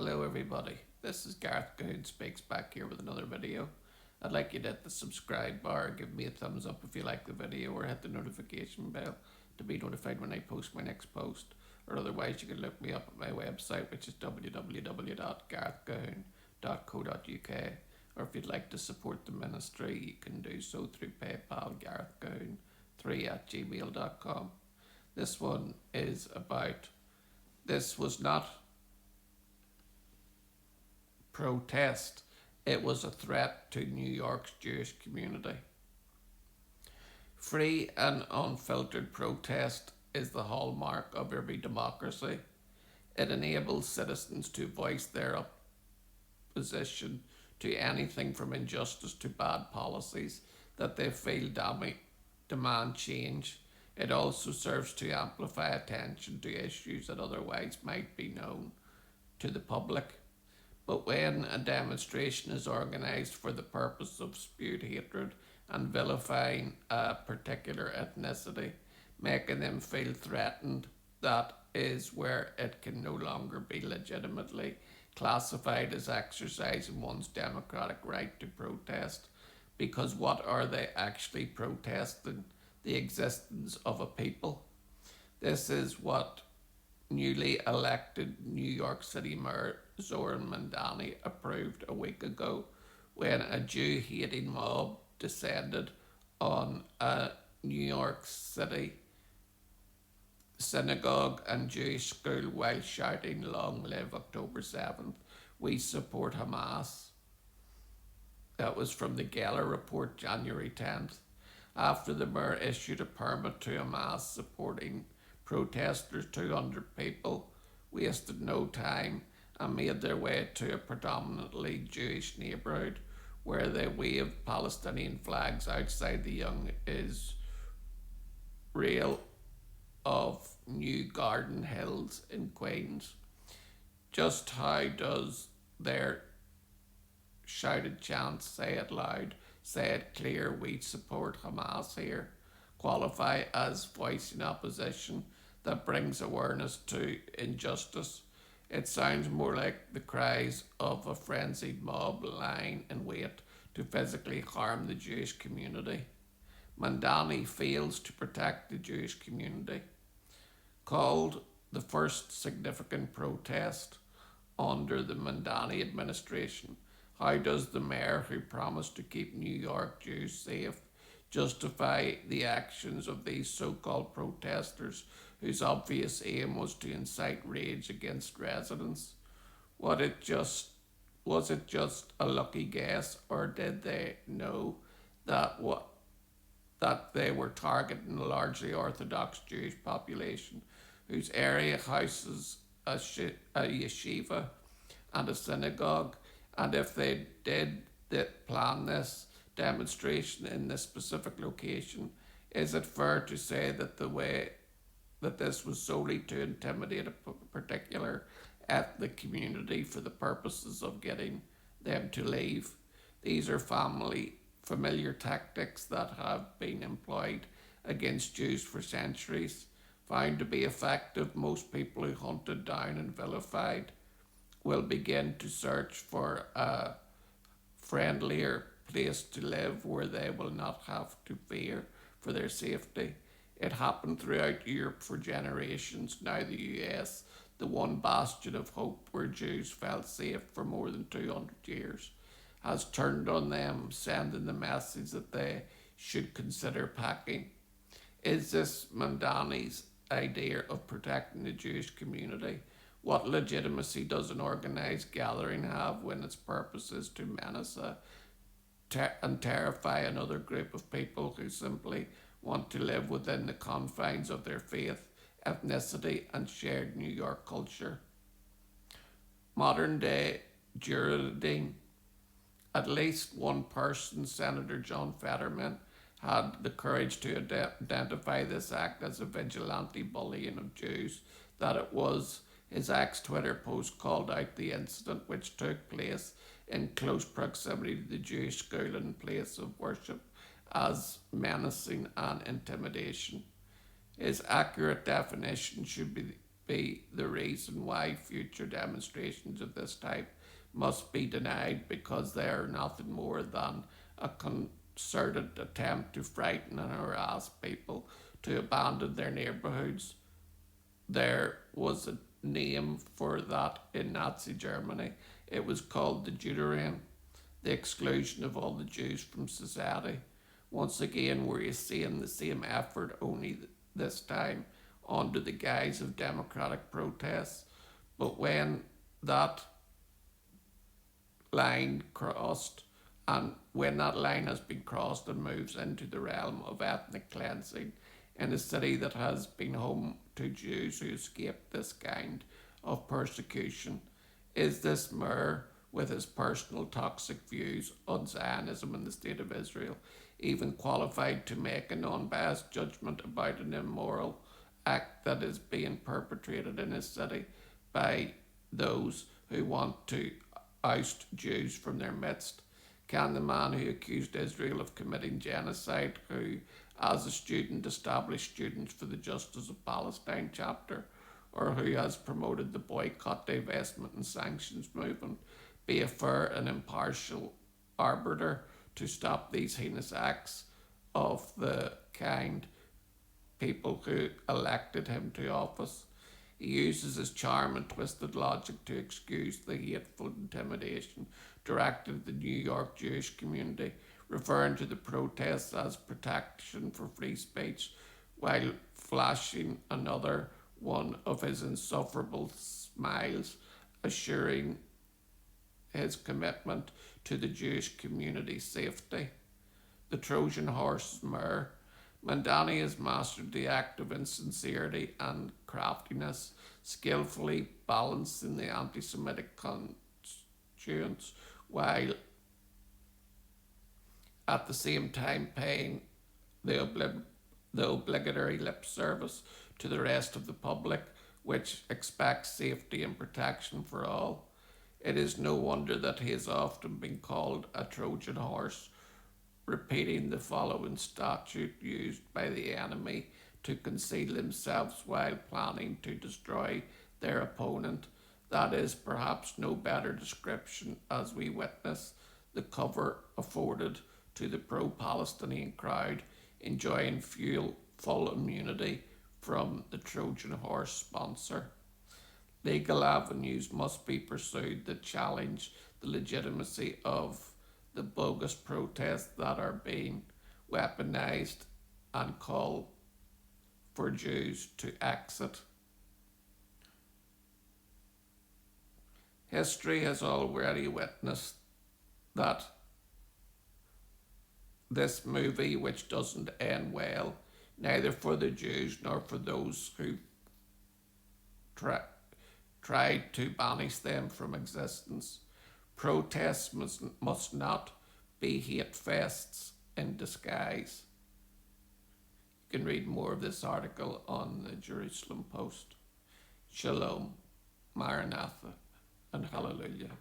Hello everybody, this is Gareth Goon Speaks back here with another video. I'd like you to hit the subscribe bar, give me a thumbs up if you like the video, or hit the notification bell to be notified when I post my next post. Or otherwise you can look me up at my website, which is www.garethgoon.co.uk. Or if you'd like to support the ministry, you can do so through PayPal, garethgoon3@gmail.com. This one is about, this was not protest, it was a threat to New York's Jewish community. Free and unfiltered protest is the hallmark of every democracy. It enables citizens to voice their opposition to anything from injustice to bad policies that they feel demand change. It also serves to amplify attention to issues that otherwise might be known to the public. But when a demonstration is organised for the purpose of spewed hatred and vilifying a particular ethnicity, making them feel threatened, that is where it can no longer be legitimately classified as exercising one's democratic right to protest. Because what are they actually protesting? The existence of a people. This is what newly elected New York City Mayor Zoran Mandani approved a week ago when a Jew-hating mob descended on a New York City synagogue and Jewish school while shouting "Long live October 7th, we support Hamas." That was from the Geller report, January 10th. After the mayor issued a permit to Hamas supporting protesters, 200 people wasted no time and made their way to a predominantly Jewish neighbourhood where they waved Palestinian flags outside the young Israel of New Garden Hills in Queens. Just how does their shouted chant "Say it loud, say it clear, we support Hamas" here qualify as voicing opposition that brings awareness to injustice? It sounds more like the cries of a frenzied mob lying in wait to physically harm the Jewish community. Mandani fails to protect the Jewish community. Called the first significant protest under the Mandani administration, how does the mayor, who promised to keep New York Jews safe, justify the actions of these so-called protesters whose obvious aim was to incite rage against residents? Was it just a lucky guess, or did they know that they were targeting a largely Orthodox Jewish population whose area houses a yeshiva and a synagogue? And if they did plan this demonstration in this specific location, is it fair to say that this was solely to intimidate a particular ethnic community for the purposes of getting them to leave? These are familiar tactics that have been employed against Jews for centuries. Found to be effective, most people who hunted down and vilified will begin to search for a friendlier place to live where they will not have to fear for their safety. It happened throughout Europe for generations. Now the US, the one bastion of hope where Jews felt safe for more than 200 years, has turned on them, sending the message that they should consider packing. Is this Mandani's idea of protecting the Jewish community? What legitimacy does an organised gathering have when its purpose is to menace and terrify another group of people who simply want to live within the confines of their faith, ethnicity and shared New York culture? Modern day Jurardine. At least one person, Senator John Fetterman, had the courage to identify this act as a vigilante bullying of Jews, that it was. His ex-Twitter post called out the incident, which took place in close proximity to the Jewish school and place of worship, as menacing and intimidation. His accurate definition should be the reason why future demonstrations of this type must be denied, because they are nothing more than a concerted attempt to frighten and harass people to abandon their neighbourhoods. There was a name for that in Nazi Germany. It was called the Judenrein, the exclusion of all the Jews from society. Once again, we're seeing the same effort, only this time under the guise of democratic protests. But when that line crossed, and when that line has been crossed and moves into the realm of ethnic cleansing in a city that has been home to Jews who escaped this kind of persecution, is this mayor, with his personal toxic views on Zionism and the State of Israel, even qualified to make an unbiased judgment about an immoral act that is being perpetrated in his city by those who want to oust Jews from their midst? Can the man who accused Israel of committing genocide, who as a student established Students for the Justice of Palestine chapter, or who has promoted the boycott, divestment and sanctions movement, be a fair and impartial arbiter to stop these heinous acts of the kind people who elected him to office? He uses his charm and twisted logic to excuse the hateful intimidation directed at the New York Jewish community, referring to the protests as protection for free speech, while flashing another one of his insufferable smiles, assuring his commitment to the Jewish community's safety. The Trojan horse mayor. Mandani has mastered the act of insincerity and craftiness, skillfully balancing the anti-Semitic constituents while at the same time paying the obligatory lip service to the rest of the public, which expects safety and protection for all. It is no wonder that he has often been called a Trojan horse, repeating the following statute used by the enemy to conceal themselves while planning to destroy their opponent. That is perhaps no better description, as we witness the cover afforded to the pro-Palestinian crowd enjoying full immunity from the Trojan horse sponsor. Legal avenues must be pursued that challenge the legitimacy of the bogus protests that are being weaponized and call for Jews to exit. History has already witnessed that this movie, which doesn't end well, neither for the Jews nor for those who tried to banish them from existence. Protests must not be hate fests in disguise. You can read more of this article on the Jerusalem Post. Shalom, Maranatha, and Hallelujah.